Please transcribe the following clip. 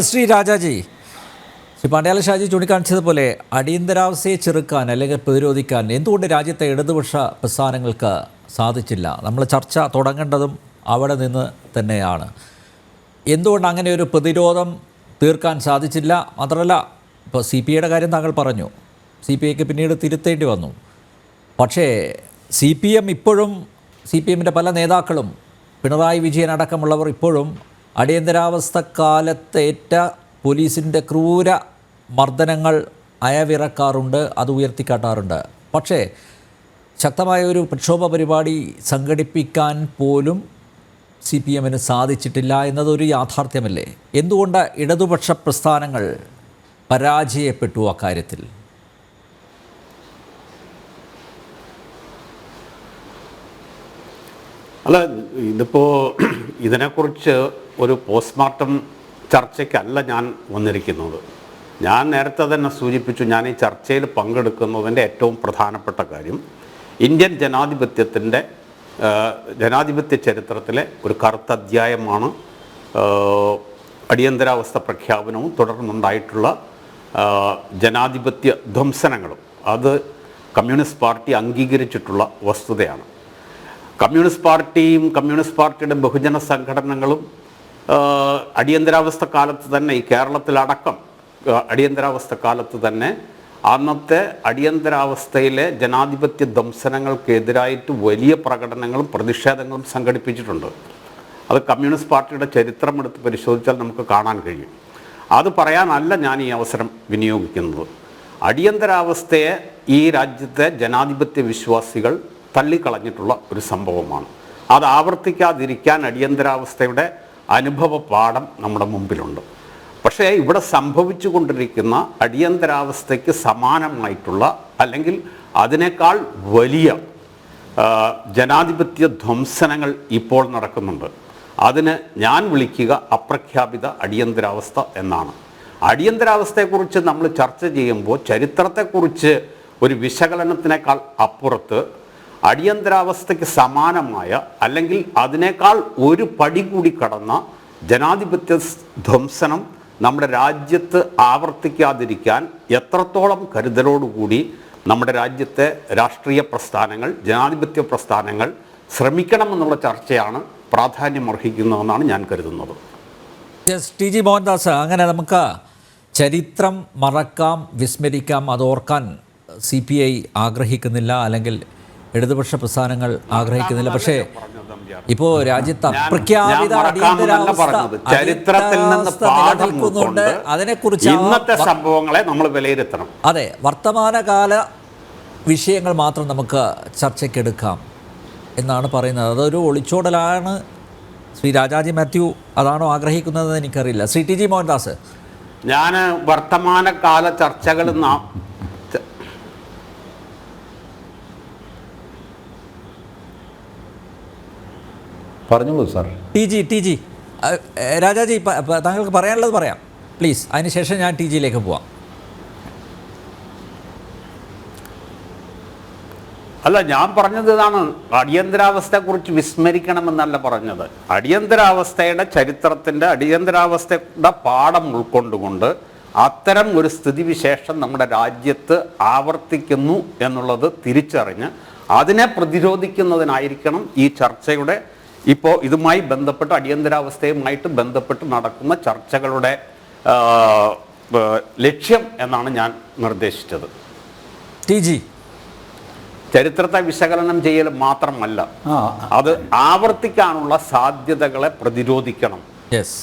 ശ്രീ രാജാജി, ശ്രീ പാണ്ഡ്യാല ഷാജി ചൂണ്ടിക്കാണിച്ചതുപോലെ അടിയന്തരാവസ്ഥയെ ചെറുക്കാൻ അല്ലെങ്കിൽ പ്രതിരോധിക്കാൻ എന്തുകൊണ്ട് രാജ്യത്തെ ഇടതുപക്ഷ പ്രസ്ഥാനങ്ങൾക്ക് സാധിച്ചില്ല? നമ്മൾ ചർച്ച തുടങ്ങേണ്ടതും അവിടെ നിന്ന് തന്നെയാണ്. എന്തുകൊണ്ട് അങ്ങനെ ഒരു പ്രതിരോധം തീർക്കാൻ സാധിച്ചില്ല? മാത്രമല്ല, ഇപ്പോൾ സി പി ഐയുടെ കാര്യം താങ്കൾ പറഞ്ഞു, സി പി ഐക്ക് പിന്നീട് തിരുത്തേണ്ടി വന്നു. പക്ഷേ സി പി എം ഇപ്പോഴും, സി പി എമ്മിൻ്റെ പല നേതാക്കളും, പിണറായി വിജയൻ അടക്കമുള്ളവർ ഇപ്പോഴും അടിയന്തരാവസ്ഥ കാലത്തേറ്റ പോലീസിൻ്റെ ക്രൂര മർദ്ദനങ്ങൾ അയവിറക്കാറുണ്ട്, അത് ഉയർത്തിക്കാട്ടാറുണ്ട്. പക്ഷേ ശക്തമായ ഒരു പ്രക്ഷോഭ പരിപാടി സംഘടിപ്പിക്കാൻ പോലും സി പി എമ്മിന് സാധിച്ചിട്ടില്ല എന്നതൊരു യാഥാർത്ഥ്യമല്ലേ? എന്തുകൊണ്ട് ഇടതുപക്ഷ പ്രസ്ഥാനങ്ങൾ പരാജയപ്പെട്ടു അക്കാര്യത്തിൽ? അല്ല, ഇതിപ്പോൾ ഇതിനെക്കുറിച്ച് ഒരു പോസ്റ്റ്മോർട്ടം ചർച്ചയ്ക്കല്ല ഞാൻ വന്നിരിക്കുന്നത്. ഞാൻ നേരത്തെ തന്നെ സൂചിപ്പിച്ചു, ഞാൻ ഈ ചർച്ചയിൽ പങ്കെടുക്കുന്നതിൻ്റെ ഏറ്റവും പ്രധാനപ്പെട്ട കാര്യം ഇന്ത്യൻ ജനാധിപത്യ ചരിത്രത്തിലെ ഒരു കറുത്ത അധ്യായമാണ് അടിയന്തരാവസ്ഥ പ്രഖ്യാപനവും തുടർന്നുണ്ടായിട്ടുള്ള ജനാധിപത്യ ധ്വംസനങ്ങളും. അത് കമ്മ്യൂണിസ്റ്റ് പാർട്ടി അംഗീകരിച്ചിട്ടുള്ള വസ്തുതയാണ്. കമ്മ്യൂണിസ്റ്റ് പാർട്ടിയും കമ്മ്യൂണിസ്റ്റ് പാർട്ടിയുടെ ബഹുജന സംഘടനകളും അടിയന്തരാവസ്ഥ കാലത്ത് തന്നെ, ഈ കേരളത്തിലടക്കം അടിയന്തരാവസ്ഥ കാലത്ത് തന്നെ അന്നത്തെ അടിയന്തരാവസ്ഥയിലെ ജനാധിപത്യ ധ്വംസനങ്ങൾക്കെതിരായിട്ട് വലിയ പ്രകടനങ്ങളും പ്രതിഷേധങ്ങളും സംഘടിപ്പിച്ചിട്ടുണ്ട്. അത് കമ്മ്യൂണിസ്റ്റ് പാർട്ടിയുടെ ചരിത്രം എടുത്ത് പരിശോധിച്ചാൽ നമുക്ക് കാണാൻ കഴിയും. അത് പറയാനല്ല ഞാൻ ഈ അവസരം വിനിയോഗിക്കുന്നത്. അടിയന്തരാവസ്ഥയെ ഈ രാജ്യത്തെ ജനാധിപത്യ വിശ്വാസികൾ തള്ളിക്കളഞ്ഞിട്ടുള്ള ഒരു സംഭവമാണ്. അത് ആവർത്തിക്കാതിരിക്കാൻ അടിയന്തരാവസ്ഥയുടെ അനുഭവ പാഠം നമ്മുടെ മുമ്പിലുണ്ട്. പക്ഷേ ഇവിടെ സംഭവിച്ചു കൊണ്ടിരിക്കുന്ന അടിയന്തരാവസ്ഥയ്ക്ക് സമാനമായിട്ടുള്ള അല്ലെങ്കിൽ അതിനേക്കാൾ വലിയ ജനാധിപത്യ ധ്വംസനങ്ങൾ ഇപ്പോൾ നടക്കുന്നുണ്ട്. അതിന് ഞാൻ വിളിക്കുക അപ്രഖ്യാപിത അടിയന്തരാവസ്ഥ എന്നാണ്. അടിയന്തരാവസ്ഥയെക്കുറിച്ച് നമ്മൾ ചർച്ച ചെയ്യുമ്പോൾ ചരിത്രത്തെക്കുറിച്ച് ഒരു വിശകലനത്തിനേക്കാൾ അപ്പുറത്ത് അടിയന്തരാവസ്ഥയ്ക്ക് സമാനമായ അല്ലെങ്കിൽ അതിനേക്കാൾ ഒരു പടി കൂടി കടന്ന ജനാധിപത്യ ധ്വംസനം നമ്മുടെ രാജ്യത്ത് ആവർത്തിക്കാതിരിക്കാൻ എത്രത്തോളം കരുതലോടുകൂടി നമ്മുടെ രാജ്യത്തെ രാഷ്ട്രീയ പ്രസ്ഥാനങ്ങൾ, ജനാധിപത്യ പ്രസ്ഥാനങ്ങൾ ശ്രമിക്കണമെന്നുള്ള ചർച്ചയാണ് പ്രാധാന്യമർഹിക്കുന്നതെന്നാണ് ഞാൻ കരുതുന്നത്. ടി ജി മോഹൻദാസ്, അങ്ങനെ നമുക്ക് ചരിത്രം മറക്കാം, വിസ്മരിക്കാം, അത് ഓർക്കാൻ സി പി ഐ ആഗ്രഹിക്കുന്നില്ല, അല്ലെങ്കിൽ ഇടതുപക്ഷ പ്രസ്ഥാനങ്ങൾ ആഗ്രഹിക്കുന്നില്ല. പക്ഷേ ഇപ്പോൾ രാജ്യത്ത് അപ്രഖ്യാപിത ചരിത്രത്തിൽ നിന്ന് പാഠം ഉൾക്കൊണ്ട് അതിനെക്കുറിച്ച് ഇന്നത്തെ സംഭവങ്ങളെ നമ്മൾ വിലയിരുത്തണം. അതെ, വർത്തമാനകാല വിഷയങ്ങൾ മാത്രം നമുക്ക് ചർച്ചയ്ക്കെടുക്കാം എന്നാണ് പറയുന്നത്. അതൊരു ഒളിച്ചോടലാണ്. ശ്രീ രാജാജി മാത്യു അതാണോ ആഗ്രഹിക്കുന്നതെന്ന് എനിക്കറിയില്ല. ശ്രീ ടി ജി മോഹൻദാസ്, ഞാൻ വർത്തമാനകാല ചർച്ചകൾ പറഞ്ഞോളൂ സാർ. ടി ജി രാജാജി, താങ്കൾക്ക് പറയാനുള്ളത് പറയാം പ്ലീസ്. അതിനുശേഷം ഞാൻ ടി ജിയിലേക്ക് പോവാം. അല്ല, ഞാൻ പറഞ്ഞത് ഇതാണ്. അടിയന്തരാവസ്ഥയെക്കുറിച്ച് വിസ്മരിക്കണമെന്നല്ല പറഞ്ഞത്. അടിയന്തരാവസ്ഥയുടെ ചരിത്രത്തിൻ്റെ, അടിയന്തരാവസ്ഥയുടെ പാഠം ഉൾക്കൊണ്ടുകൊണ്ട് അത്തരം ഒരു സ്ഥിതിവിശേഷം നമ്മുടെ രാജ്യത്ത് ആവർത്തിക്കുന്നു എന്നുള്ളത് തിരിച്ചറിഞ്ഞ് അതിനെ പ്രതിരോധിക്കുന്നതിനായിരിക്കണം ഈ ചർച്ചയുടെ, ഇപ്പോൾ ഇതുമായി ബന്ധപ്പെട്ട് അടിയന്തരാവസ്ഥയുമായിട്ട് ബന്ധപ്പെട്ട് നടക്കുന്ന ചർച്ചകളുടെ ലക്ഷ്യം എന്നാണ് ഞാൻ നിർദ്ദേശിച്ചത്. ടി ജി, ചരിത്രത്തെ വിശകലനം ചെയ്യൽ മാത്രമല്ല, അത് ആവർത്തിക്കാനുള്ള സാധ്യതകളെ പ്രതിരോധിക്കണം. യെസ്.